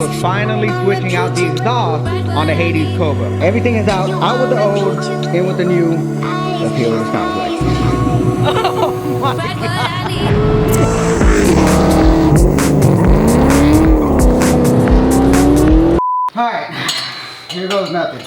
We're finally switching out the exhaust on the Hades Cobra. Everything is out with the old, in with the new. Let's hear what it sounds like. Oh my God. Alright, here goes nothing.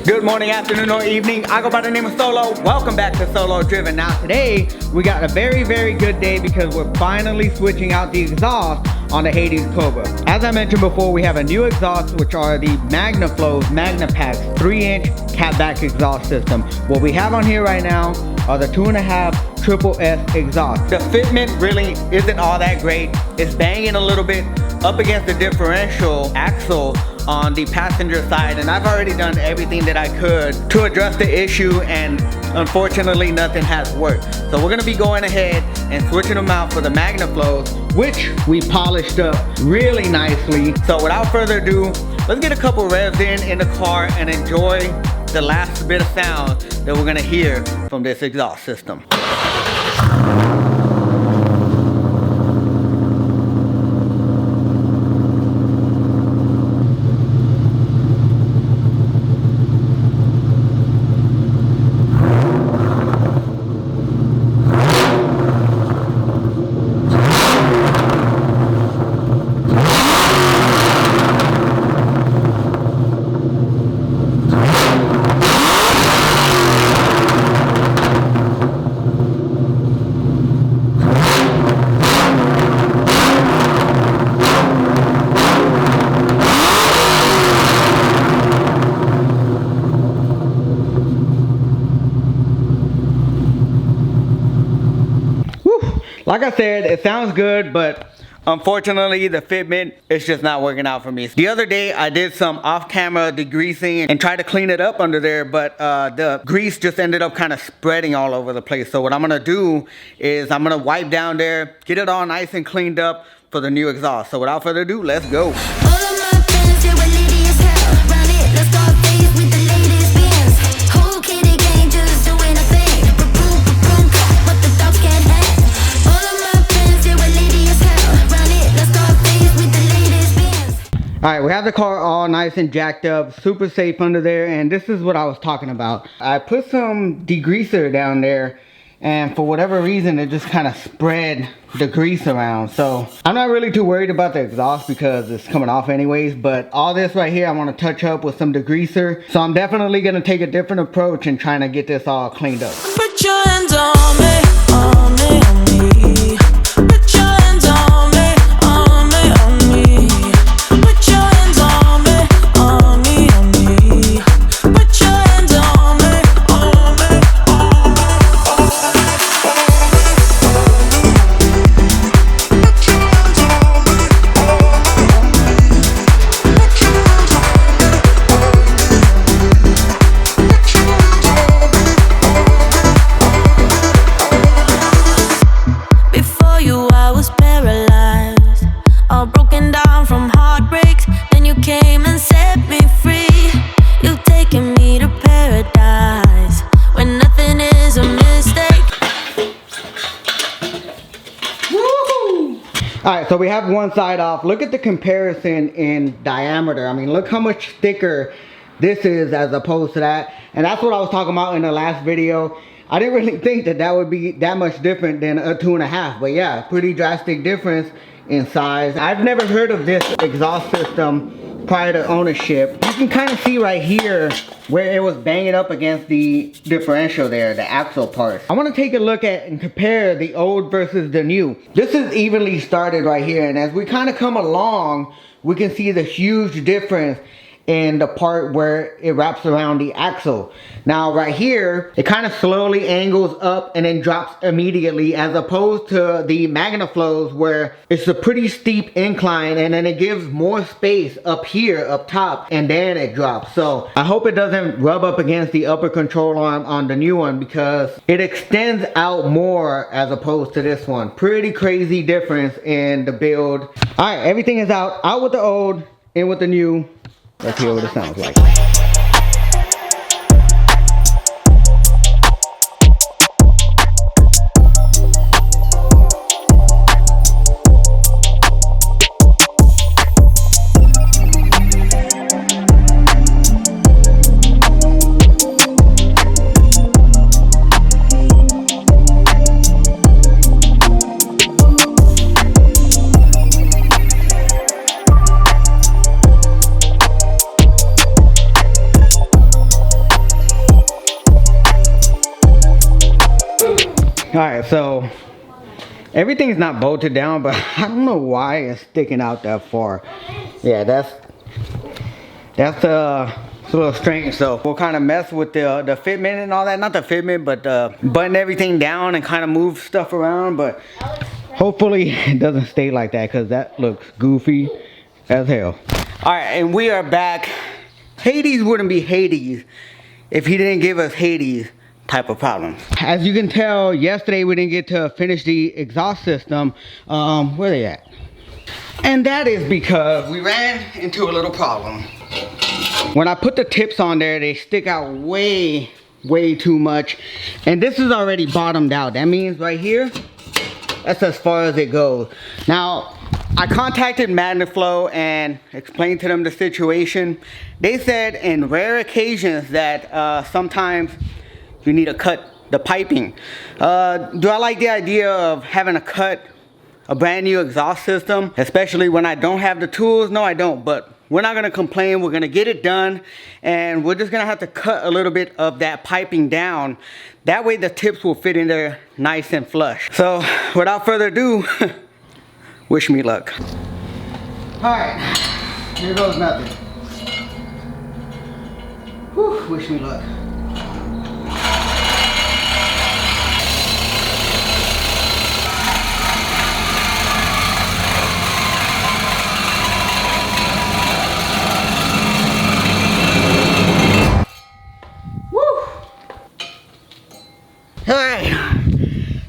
Good morning, afternoon, or evening. I go by the name of Solo. Welcome back to Solo Driven. Now today, we got a very good day because we're finally switching out the exhaust on the Hades Cobra. As I mentioned before, we have a new exhaust, which are the MagnaFlows MagnaPacks 3-inch catback exhaust system. What we have on here right now are the 2.5 triple S exhaust. The fitment really isn't all that great. It's banging a little bit up against the differential axle on the passenger side, and I've already done everything that I could to address the issue, and unfortunately nothing has worked. So we're gonna be going ahead and switching them out for the MagnaFlows, which we polished up really nicely. So without further ado, let's get a couple revs in the car and enjoy the last bit of sound that we're gonna hear from this exhaust system. Like I said, it sounds good, but unfortunately the fitment is just not working out for me. The other day I did some off-camera degreasing and tried to clean it up under there, but the grease just ended up kind of spreading all over the place. So what I'm gonna do is I'm gonna wipe down there, get it all nice and cleaned up for the new exhaust. So without further ado, let's go. Alright, we have the car all nice and jacked up, super safe under there, and this is what I was talking about. I put some degreaser down there, and for whatever reason it just kind of spread the grease around. So I'm not really too worried about the exhaust because it's coming off anyways, but all this right here I want to touch up with some degreaser. So I'm definitely going to take a different approach in trying to get this all cleaned up. Put your hands on me, on me, on me. Put your hands on me, on me, on me. Put your hands on me, on me, on me. Put your hands on me, on me, on me, Before you, I was paralyzed, all broken down from heartbreaks. Then you came and set me free. You've taken me to paradise, when nothing is a mistake. Woo! Alright, so we have one side off. Look at the comparison in diameter. I mean, look how much thicker this is as opposed to that. And that's what I was talking about in the last video. I didn't really think that that would be that much different than a 2.5, but yeah, pretty drastic difference in size. I've never heard of this exhaust system prior to ownership. You can kind of see right here where it was banging up against the differential there, the axle part. I want to take a look at and compare the old versus the new. This is evenly started right here, and as we kind of come along, we can see the huge difference in the part where it wraps around the axle. Now right here, it kind of slowly angles up and then drops immediately, as opposed to the MagnaFlows where it's a pretty steep incline and then it gives more space up here, up top, and then it drops. So I hope it doesn't rub up against the upper control arm on the new one because it extends out more as opposed to this one. Pretty crazy difference in the build. Alright, everything is out with the old, in with the new. Let's hear what it sounds like. Alright, so everything's not bolted down, but I don't know why it's sticking out that far. Yeah, that's it's a little strange. So we'll kind of mess with the fitment and all that. Not the fitment, but button everything down and kind of move stuff around. But hopefully it doesn't stay like that, because that looks goofy as hell. Alright, and we are back. Hades wouldn't be Hades if he didn't give us Hades type of problems. As you can tell, yesterday we didn't get to finish the exhaust system. Where they at? And that is because we ran into a little problem. When I put the tips on there, they stick out way too much. And this is already bottomed out. That means right here, that's as far as it goes. Now, I contacted Magnaflow and explained to them the situation. They said in rare occasions that sometimes you need to cut the piping. Do I like the idea of having to cut a brand new exhaust system, especially when I don't have the tools? No, I don't, but we're not gonna complain. We're gonna get it done, and we're just gonna have to cut a little bit of that piping down. That way the tips will fit in there nice and flush. So without further ado, wish me luck. All right, here goes nothing. Whew, wish me luck. Alright,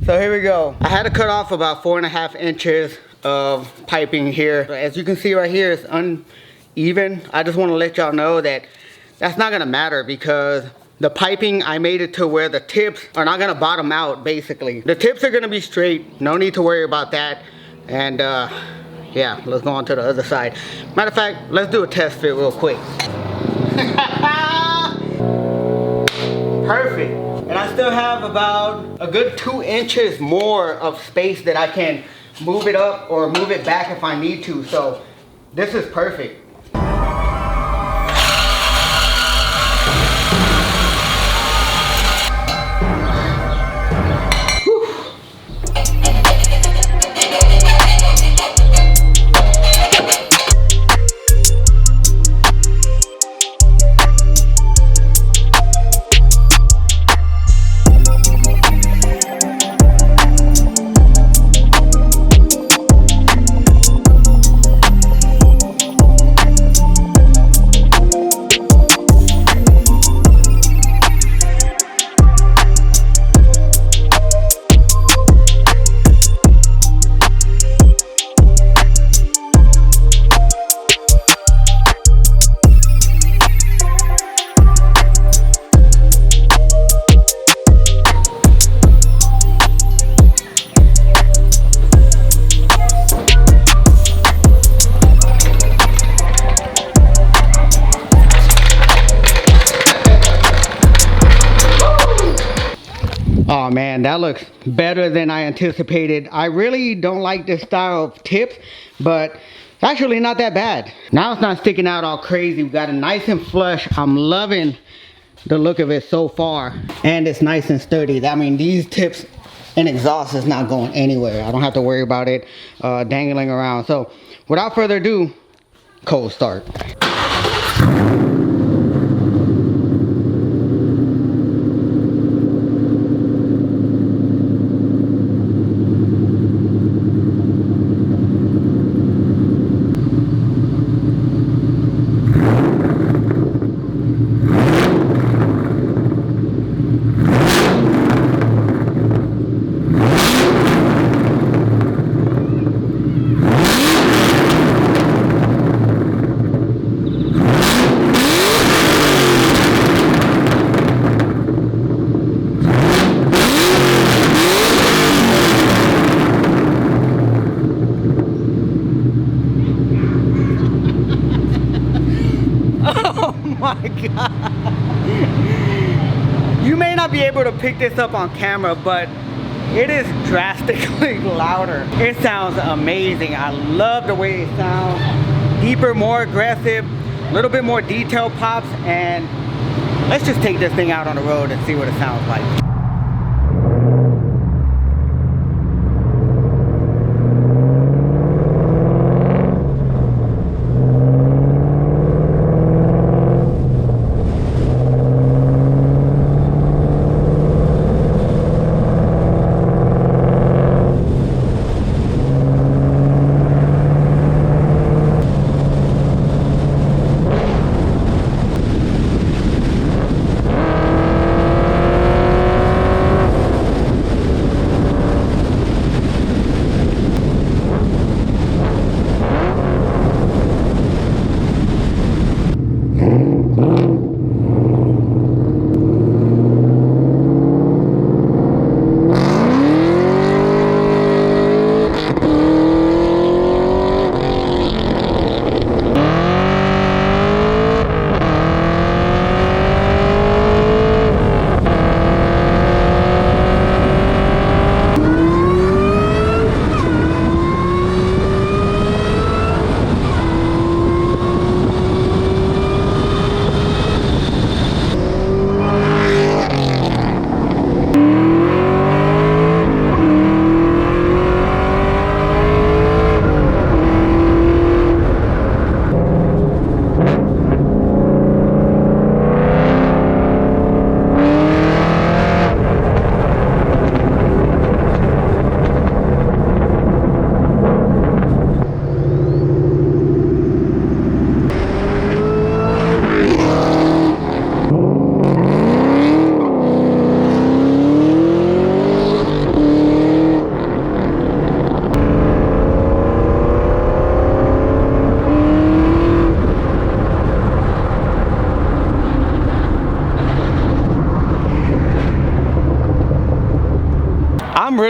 so here we go. I had to cut off about 4.5 inches of piping here. As you can see right here, it's uneven. I just want to let y'all know that that's not going to matter, because the piping, I made it to where the tips are not going to bottom out, basically. The tips are going to be straight. No need to worry about that. And yeah, let's go on to the other side. Matter of fact, let's do a test fit real quick. Perfect. And I still have about a good 2 inches more of space that I can move it up or move it back if I need to. So this is perfect. Oh man, that looks better than I anticipated. I really don't like this style of tips, but it's actually not that bad. Now it's not sticking out all crazy. We got it nice and flush. I'm loving the look of it so far. And it's nice and sturdy. I mean, these tips and exhaust is not going anywhere. I don't have to worry about it dangling around. So without further ado, cold start. My God. You may not be able to pick this up on camera, but it is drastically louder. It sounds amazing. I love the way it sounds. Deeper, more aggressive, a little bit more detail pops, and let's just take this thing out on the road and see what it sounds like.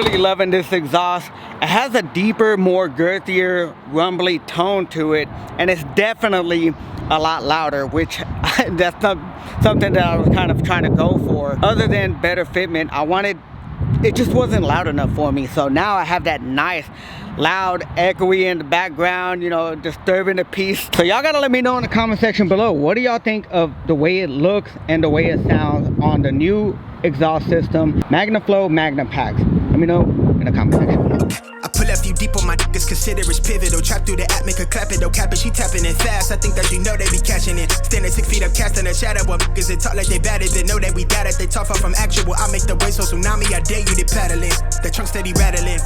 really loving this exhaust. It has a deeper, more girthier, rumbly tone to it, and it's definitely a lot louder, which that's not something that I was kind of trying to go for. Other than better fitment, it just wasn't loud enough for me. So now I have that nice loud echoey in the background, you know, disturbing the peace. So y'all gotta let me know in the comment section below, what do y'all think of the way it looks and the way it sounds on the new exhaust system, MagnaFlow MagnaPAX? Let me know in the comment section. I pull up you deep on my niggas, consider it's pivotal. Trap through the app, make her clap it, don't cap it, she tapping it fast. I think that you know they be catching it. Standing 6 feet up, casting a shadow. What niggas that talk like they bad it, they know that we got it. They talk far from actual. I make the waves so tsunami, I dare you to paddle it. The trunk steady rattling.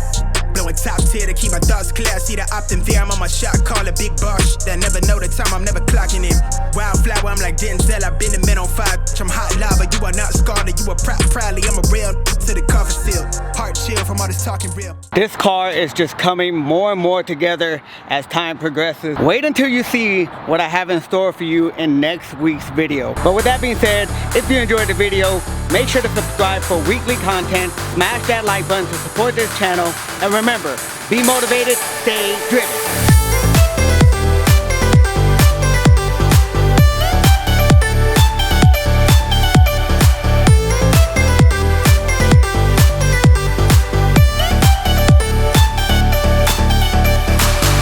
Blowing top tier to keep my thoughts clear. See the opt in there, I'm on my shot, call a big boss. That never know the time, I'm never clocking in. Wildflower, I'm like Denzel, I've been in men on fire. I'm hot lava, you are not scarred, you are proudly. I'm a real to the cover seal. Heart chill from all this talking real. This car is just coming more and more together as time progresses. Wait until you see what I have in store for you in next week's video. But with that being said, if you enjoyed the video, make sure to subscribe for weekly content, smash that like button to support this channel, and remember, be motivated, stay driven.